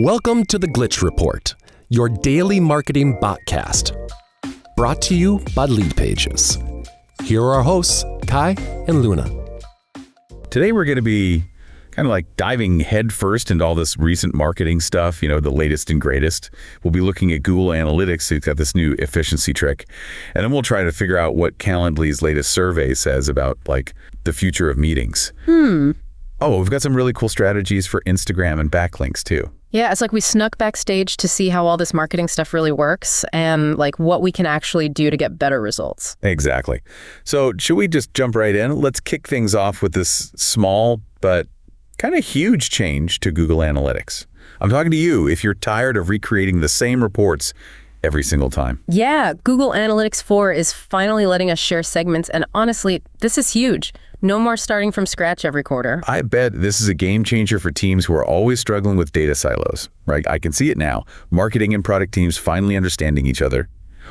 Welcome to the Glitch Report, your daily marketing botcast. Brought to you by Leadpages. Here are our hosts, Kai and Luna. Today we're going to be kind of like diving headfirst into all this recent marketing stuff, the latest and greatest. We'll be looking at Google Analytics. It's got this new efficiency trick. And then we'll try to figure out what Calendly's latest survey says about the future of meetings. Oh, we've got some really cool strategies for Instagram and backlinks too. Yeah, it's like we snuck backstage to see how all this marketing stuff really works and what we can actually do to get better results. Exactly. So should we just jump right in? Let's kick things off with this small but kind of huge change to Google Analytics. I'm talking to you if you're tired of recreating the same reports every single time. Yeah, Google Analytics 4 is finally letting us share segments, and honestly, this is huge. No more starting from scratch every quarter. I bet this is a game changer for teams who are always struggling with data silos, right? I can see it now. Marketing and product teams finally understanding each other,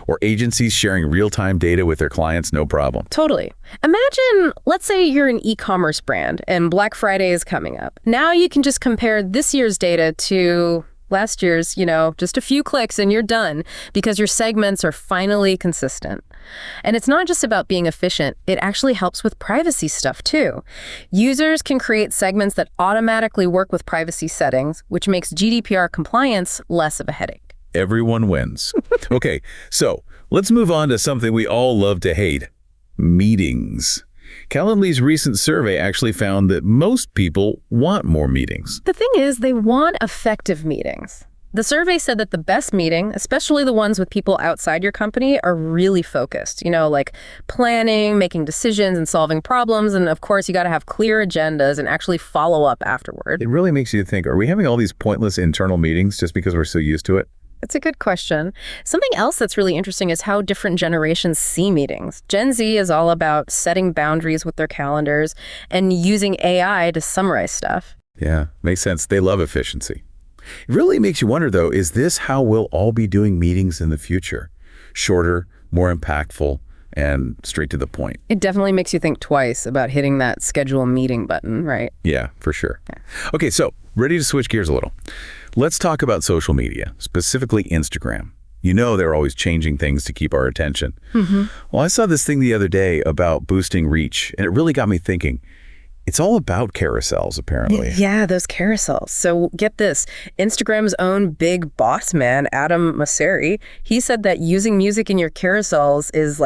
or agencies sharing real-time data with their clients, no problem. Totally. Imagine, let's say you're an e-commerce brand and Black Friday is coming up. Now you can just compare this year's data to last year's, just a few clicks and you're done because your segments are finally consistent. And it's not just about being efficient, it actually helps with privacy stuff too. Users can create segments that automatically work with privacy settings, which makes GDPR compliance less of a headache. Everyone wins. Okay, so let's move on to something we all love to hate, meetings. Calendly's recent survey actually found that most people want more meetings. The thing is, they want effective meetings. The survey said that the best meeting, especially the ones with people outside your company, are really focused. Like planning, making decisions, and solving problems. And of course, you got to have clear agendas and actually follow up afterward. It really makes you think, are we having all these pointless internal meetings just because we're so used to it? It's a good question. Something else that's really interesting is how different generations see meetings. Gen Z is all about setting boundaries with their calendars and using AI to summarize stuff. Yeah, makes sense. They love efficiency. It really makes you wonder, though, is this how we'll all be doing meetings in the future? Shorter, more impactful, and straight to the point. It definitely makes you think twice about hitting that schedule meeting button, right? Yeah, for sure. Yeah. Okay, so ready to switch gears a little. Let's talk about social media, specifically Instagram. They're always changing things to keep our attention. Well, I saw this thing the other day about boosting reach, and it really got me thinking. It's all about carousels, apparently. Yeah, those carousels. So get this, Instagram's own big boss man, Adam Mosseri, he said that using music in your carousels is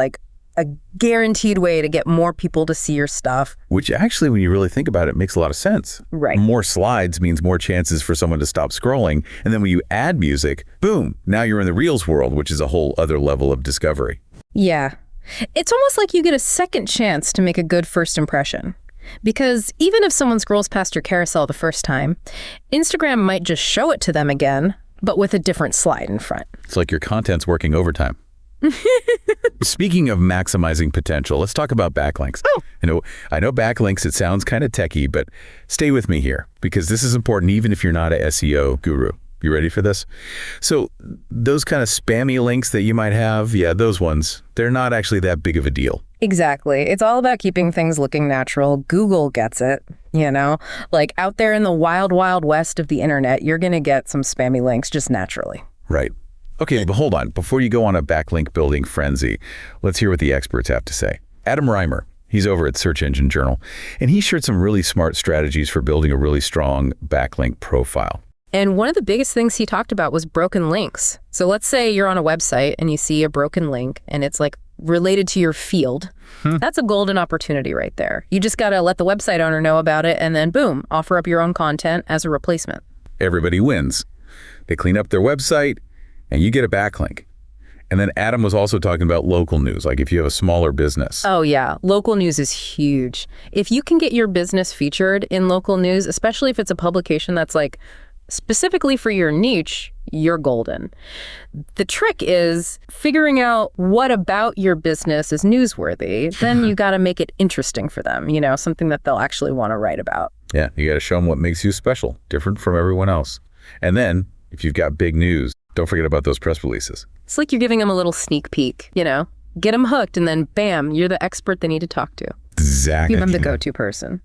a guaranteed way to get more people to see your stuff. Which actually, when you really think about it, makes a lot of sense. Right. More slides means more chances for someone to stop scrolling. And then when you add music, boom, now you're in the Reels world, which is a whole other level of discovery. Yeah. It's almost like you get a second chance to make a good first impression. Because even if someone scrolls past your carousel the first time, Instagram might just show it to them again, but with a different slide in front. It's like your content's working overtime. Speaking of maximizing potential, let's talk about backlinks. Oh. I know backlinks, it sounds kind of techie, but stay with me here because this is important even if you're not a SEO guru. You ready for this? So those kind of spammy links that you might have, yeah, those ones, they're not actually that big of a deal. Exactly. It's all about keeping things looking natural. Google gets it, out there in the wild, wild west of the internet, you're going to get some spammy links just naturally. Right. Okay, but hold on. Before you go on a backlink building frenzy, let's hear what the experts have to say. Adam Reimer, he's over at Search Engine Journal, and he shared some really smart strategies for building a really strong backlink profile. And one of the biggest things he talked about was broken links. So let's say you're on a website and you see a broken link and it's related to your field. That's a golden opportunity right there. You just got to let the website owner know about it and then boom, offer up your own content as a replacement. Everybody wins. They clean up their website and you get a backlink. And then Adam was also talking about local news, like if you have a smaller business. Oh yeah, local news is huge. If you can get your business featured in local news, especially if it's a publication that's specifically for your niche, you're golden. The trick is figuring out what about your business is newsworthy. Then you got to make it interesting for them, something that they'll actually want to write about. Yeah, you got to show them what makes you special, different from everyone else. And then if you've got big news, don't forget about those press releases. It's like you're giving them a little sneak peek, get them hooked and then bam, you're the expert they need to talk to. Exactly. You're the go-to person.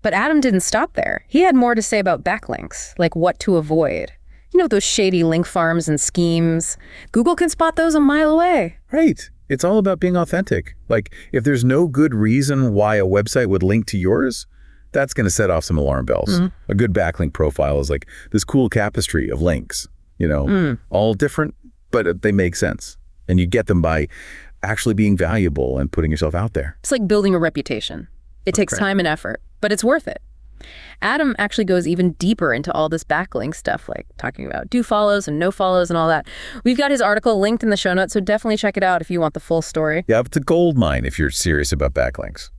But Adam didn't stop there. He had more to say about backlinks, like what to avoid. You know, those shady link farms and schemes. Google can spot those a mile away. Right. It's all about being authentic. Like, if there's no good reason why a website would link to yours, that's going to set off some alarm bells. A good backlink profile is like this cool tapestry of links, all different, but they make sense. And you get them by actually being valuable and putting yourself out there. It's like building a reputation. It takes time and effort, but it's worth it. Adam actually goes even deeper into all this backlink stuff, like talking about do follows and no follows and all that. We've got his article linked in the show notes, so definitely check it out if you want the full story. Yeah, it's a gold mine if you're serious about backlinks.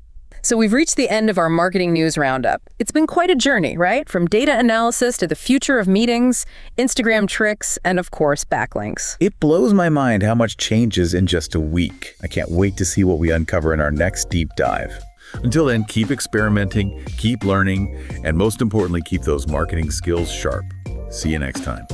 So we've reached the end of our marketing news roundup. It's been quite a journey, right? From data analysis to the future of meetings, Instagram tricks, and of course, backlinks. It blows my mind how much changes in just a week. I can't wait to see what we uncover in our next deep dive. Until then, keep experimenting, keep learning, and most importantly, keep those marketing skills sharp. See you next time.